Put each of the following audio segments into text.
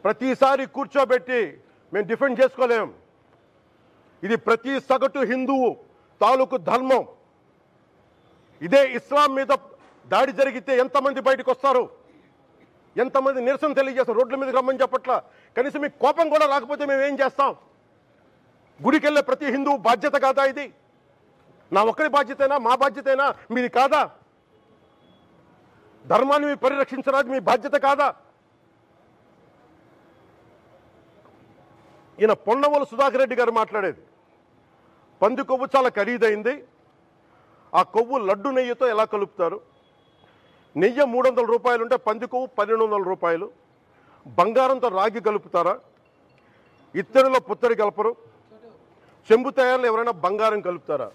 ప్రతిసారి కూర్చోబెట్టి మేము డిఫెండ్ చేసుకోలేం. ఇది ప్రతి సగటు హిందువు తాలూకు ధర్మం. ఇదే ఇస్లాం మీద దాడి జరిగితే ఎంతమంది బయటకు వస్తారు, ఎంతమంది నిరసన తెలియజేస్తారు, రోడ్ల మీదకి రమ్మని చెప్పట్లా. కనీసం మీకు కోపం కూడా రాకపోతే మేము ఏం చేస్తాం? గుడికి వెళ్ళే ప్రతి హిందువు బాధ్యత కాదా ఇది? నా ఒక్కరి బాధ్యతైనా, మా బాధ్యతైనా మీది కాదా? ధర్మాన్ని పరిరక్షించడానికి మీ బాధ్యత కాదా? ఈయన పొన్నవోలు సుధాకర్ రెడ్డి గారు మాట్లాడేది, పంది కొవ్వు చాలా ఖరీదైంది, ఆ కొవ్వు లడ్డు నెయ్యితో ఎలా కలుపుతారు? నెయ్యి 300 రూపాయలు ఉంటే పంది కొవ్వు 1200 రూపాయలు. బంగారంతో రాగి కలుపుతారా? ఇత్తడిలో పుత్తడి కలపరు. చెంబు తయారులో ఎవరైనా బంగారం కలుపుతారా?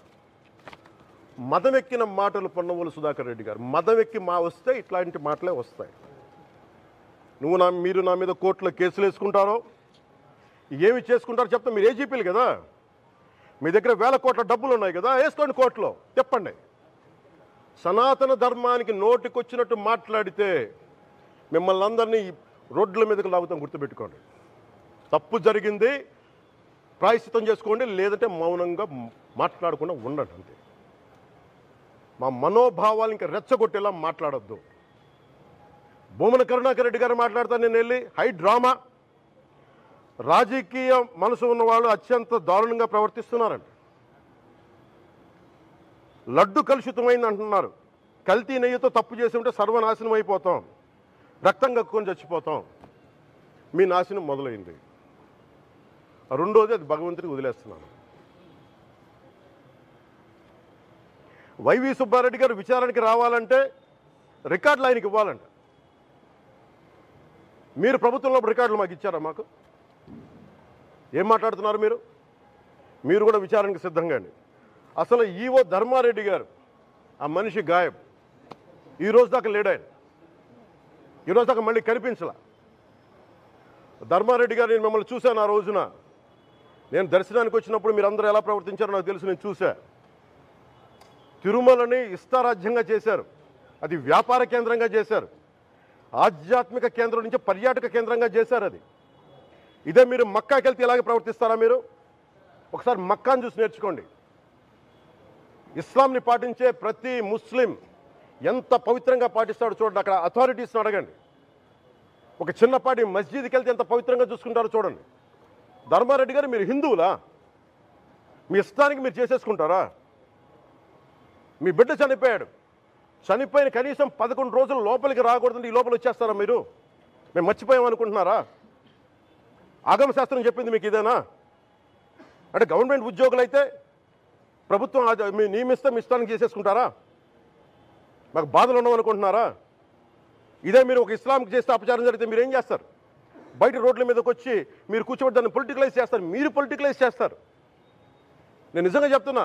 మదమెక్కిన మాటలు పొన్నవోలు సుధాకర్ రెడ్డి గారు. మదమెక్కి వస్తే ఇట్లాంటి మాటలే వస్తాయి. మీరు నా మీద కోర్టులో కేసులు వేసుకుంటారో ఏమి చేసుకుంటారో చెప్తా. మీరు ఏజీపీలు కదా, మీ దగ్గర వేల కోట్ల డబ్బులు ఉన్నాయి కదా, వేసుకోండి కోర్టులో, చెప్పండి. సనాతన ధర్మానికి నోటికొచ్చినట్టు మాట్లాడితే మిమ్మల్ని అందరినీ రోడ్ల మీదకి లాగుతాం, గుర్తుపెట్టుకోండి. తప్పు జరిగింది, ప్రాయశ్చిత్తం చేసుకోండి, లేదంటే మౌనంగా మాట్లాడకుండా ఉండండి అంతే. మా మనోభావాలు ఇంకా రెచ్చగొట్టేలా మాట్లాడొద్దు. భూమన కరుణాకర్ రెడ్డి గారు మాట్లాడతాను నేను వెళ్ళి హై డ్రామా. రాజకీయ మనసు ఉన్న వాళ్ళు అత్యంత దారుణంగా ప్రవర్తిస్తున్నారండి. లడ్డు కలుషితమైంది అంటున్నారు. కల్తీ నెయ్యితో తప్పు చేసి ఉంటే సర్వనాశనం అయిపోతాం, రక్తం కక్కుని చచ్చిపోతాం. మీ నాశనం మొదలైంది. రెండోది అది భగవంతుడికి వదిలేస్తున్నాను. వైవి సుబ్బారెడ్డి గారు విచారణకి రావాలంటే రికార్డులు ఆయనకి ఇవ్వాలంట. మీరు ప్రభుత్వంలో రికార్డులు మాకు ఇచ్చారా? మాకు ఏం మాట్లాడుతున్నారు మీరు? మీరు కూడా విచారణకు సిద్ధంగా అండి. అసలు ఈవో ధర్మారెడ్డి గారు, ఆ మనిషి గాయబ్. ఈరోజు దాకా లేడు ఆయన. ఈరోజు దాకా మళ్ళీ కనిపించలా. ధర్మారెడ్డి గారు, నేను మిమ్మల్ని చూశాను ఆ రోజున. నేను దర్శనానికి వచ్చినప్పుడు మీరు అందరూ ఎలా ప్రవర్తించారో నాకు తెలుసు, నేను చూశా. తిరుమలని ఇష్టారాజ్యంగా చేశారు, అది వ్యాపార కేంద్రంగా చేశారు, ఆధ్యాత్మిక కేంద్రం నుంచి పర్యాటక కేంద్రంగా చేశారు అది. ఇదే మీరు మక్కాకి వెళ్తే ఇలాగే ప్రవర్తిస్తారా? మీరు ఒకసారి మక్కాను చూసి నేర్చుకోండి. ఇస్లాంని పాటించే ప్రతి ముస్లిం ఎంత పవిత్రంగా పాటిస్తాడో చూడండి. అక్కడ అథారిటీస్ని అడగండి. ఒక చిన్నపాటి మస్జిద్కి వెళ్తే ఎంత పవిత్రంగా చూసుకుంటారో చూడండి. ధర్మారెడ్డి గారు, మీరు హిందువులా? మీ ఇష్టానికి మీరు చేసేసుకుంటారా? మీ బిడ్డ చనిపోయాడు, చనిపోయిన కనీసం 11 రోజులు లోపలికి రాకూడదండి, ఈ లోపల వచ్చేస్తారా మీరు? మేము మర్చిపోయామనుకుంటున్నారా? ఆగమ శాస్త్రం చెప్పింది మీకు ఇదేనా? అంటే గవర్నమెంట్ ఉద్యోగులు అయితే ప్రభుత్వం మీ నియమిస్తే మీ ఇష్టానికి చేసేసుకుంటారా? మాకు బాధలు ఉండవనుకుంటున్నారా? ఇదే మీరు ఒక ఇస్లాంకి చేస్తే అపచారం జరిగితే మీరు ఏం చేస్తారు? బయట రోడ్ల మీదకి వచ్చి మీరు కూర్చోబెట్టి దాన్ని పొలిటికలైజ్ చేస్తారు. మీరు పొలిటికలైజ్ చేస్తారు. నేను నిజంగా చెప్తున్నా,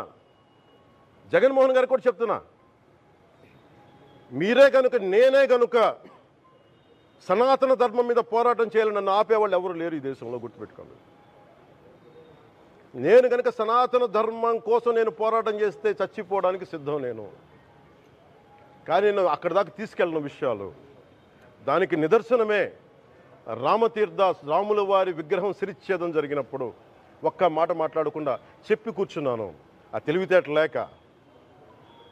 జగన్మోహన్ గారు కూడా చెప్తున్నా, మీరే కనుక, నేనే కనుక సనాతన ధర్మం మీద పోరాటం చేయాలని నన్ను ఆపేవాళ్ళు ఎవరు లేరు ఈ దేశంలో, గుర్తుపెట్టుకోండి. నేను కనుక సనాతన ధర్మం కోసం నేను పోరాటం చేస్తే చచ్చిపోవడానికి సిద్ధం నేను. కానీ నేను అక్కడి దాకా తీసుకెళ్ళిన విషయాలు, దానికి నిదర్శనమే రాముల వారి విగ్రహం శిరిచ్ఛేదం జరిగినప్పుడు ఒక్క మాట మాట్లాడకుండా చెప్పి కూర్చున్నాను. ఆ తెలివితేట లేక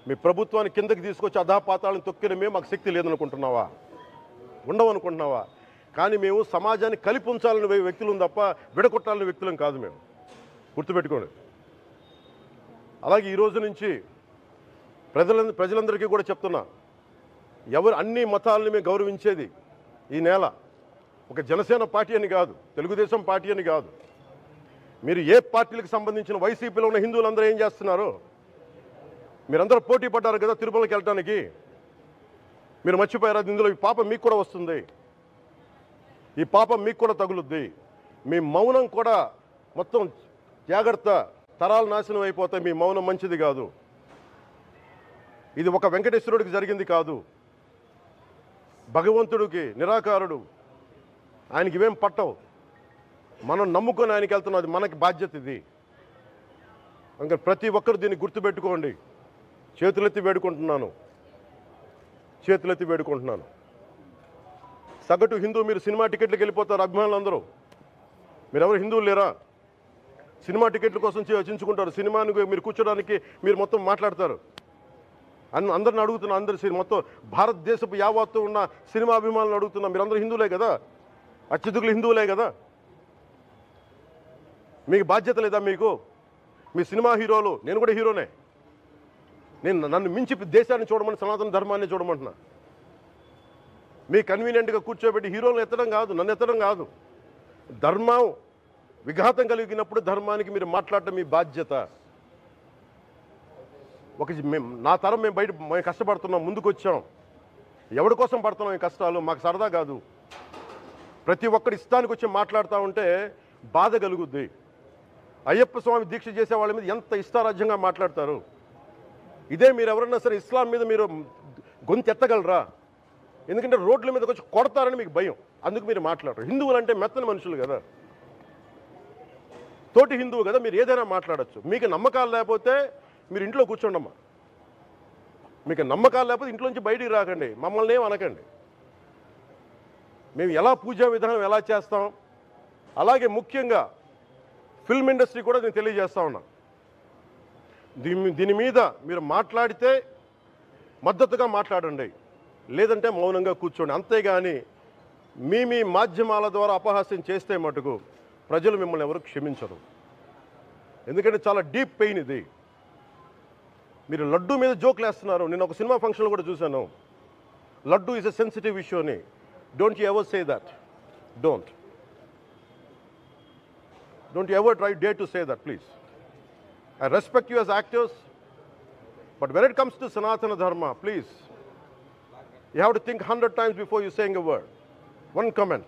మీ ప్రభుత్వాన్ని కిందకి తీసుకొచ్చి అధాపాతాలను తొక్కిన మేము మాకు శక్తి లేదనుకుంటున్నావా? ఉండవనుకుంటున్నావా? కానీ మేము సమాజాన్ని కలిపి ఉంచాలని వ్యక్తులం తప్ప విడగొట్టాలని వ్యక్తులం కాదు మేము, గుర్తుపెట్టుకోండి. అలాగే ఈరోజు నుంచి ప్రజలందరికీ కూడా చెప్తున్నా, అన్ని మతాలని మేము గౌరవించేది ఈ నేల. ఒక జనసేన పార్టీ అని కాదు, తెలుగుదేశం పార్టీ అని కాదు. మీరు ఏ పార్టీలకు సంబంధించిన వైసీపీలో ఉన్న హిందువులందరూ ఏం చేస్తున్నారు? మీరందరూ పోటీ పడ్డారు కదా తిరుమలకి వెళ్ళడానికి. మీరు మర్చిపోయారు, ఇందులో ఈ పాపం మీకు కూడా వస్తుంది, ఈ పాపం మీకు కూడా తగులుద్ది. మీ మౌనం కూడా మొత్తం జాగ్రత్త, తరాలు నాశనం అయిపోతాయి. మీ మౌనం మంచిది కాదు. ఇది ఒక వెంకటేశ్వరుడికి జరిగింది కాదు, భగవంతుడికి, నిరాకారుడు, ఆయనకి ఇవేం పట్టవు. మనం నమ్ముకొని ఆయనకి వెళ్తున్నది, మనకి బాధ్యత ఇది. ఇంకా ప్రతి ఒక్కరు దీన్ని గుర్తుపెట్టుకోండి. చేతులెత్తి వేడుకుంటున్నాను. సగటు హిందూ మీరు సినిమా టికెట్లకు వెళ్ళిపోతారు అభిమానులు అందరూ. మీరెవరు హిందువులు లేరా? సినిమా టికెట్ల కోసం చించుకుంటారు. సినిమాని మీరు కూర్చోడానికి మీరు మొత్తం మాట్లాడతారు. అందరిని అడుగుతున్నా, మొత్తం భారతదేశపు యావత్తు ఉన్న సినిమా అభిమానులు అడుగుతున్నా, మీరందరూ హిందువులే కదా, అత్యధికులు హిందువులే కదా, మీకు బాధ్యత లేదా? మీకు మీ సినిమా హీరోలు, నేను కూడా హీరోనే, నన్ను మించి దేశాన్ని చూడమని, సనాతన ధర్మాన్ని చూడమంటున్నా. మీ కన్వీనియంట్గా కూర్చోబెట్టి హీరోలను ఎత్తడం కాదు, నన్ను ఎత్తడం కాదు. ధర్మం విఘాతం కలిగినప్పుడు ధర్మానికి మీరు మాట్లాడటం మీ బాధ్యత. నా తరం మేము కష్టపడుతున్నాం, ముందుకు వచ్చాం. ఎవరి కోసం పడుతున్నాం ఈ కష్టాలు? మాకు సరదా కాదు. ప్రతి ఒక్కరి ఇష్టానికి వచ్చి మాట్లాడుతూ ఉంటే బాధ కలుగుద్ది. అయ్యప్ప స్వామి దీక్ష చేసే వాళ్ళ మీద ఎంత ఇష్టారాజ్యంగా మాట్లాడతారు. ఇదే మీరు ఎవరన్నా సరే ఇస్లాం మీద మీరు గొంతు ఎత్తగలరా? ఎందుకంటే రోడ్ల మీదకి వచ్చి కొడతారని మీకు భయం, అందుకు మీరు మాట్లాడరు. హిందువులు అంటే మెత్తని మనుషులు కదా, తోటి హిందువు కదా, మీరు ఏదైనా మాట్లాడచ్చు. మీకు నమ్మకాలు లేకపోతే మీరు ఇంట్లో కూర్చోండమ్మా. మీకు నమ్మకాలు లేకపోతే ఇంట్లోంచి బయటికి రాకండి, మమ్మల్ని ఏం అనకండి. మేము ఎలా పూజా విధానం ఎలా చేస్తాం, అలాగే ముఖ్యంగా ఫిల్మ్ ఇండస్ట్రీ కూడా నేను తెలియజేస్తా ఉన్నా. దీని మీద మీరు మాట్లాడితే మద్దతుగా మాట్లాడండి, లేదంటే మౌనంగా కూర్చోండి. అంతేగాని మీ మాధ్యమాల ద్వారా అపహాస్యం చేస్తే మటుకు ప్రజలు మిమ్మల్ని ఎవరు క్షమించరు. ఎందుకంటే చాలా డీప్ పెయిన్ ఇది. మీరు లడ్డు మీద జోక్లు వేస్తున్నారు. నేను ఒక సినిమా ఫంక్షన్లో కూడా చూశాను, laddu is a sensitive issue అని. Don't you ever say that. Don't you ever dare to say that, please. I respect you as actors, but when it comes to Sanatana Dharma, please, you have to think 100 times before you saying a word. One comment.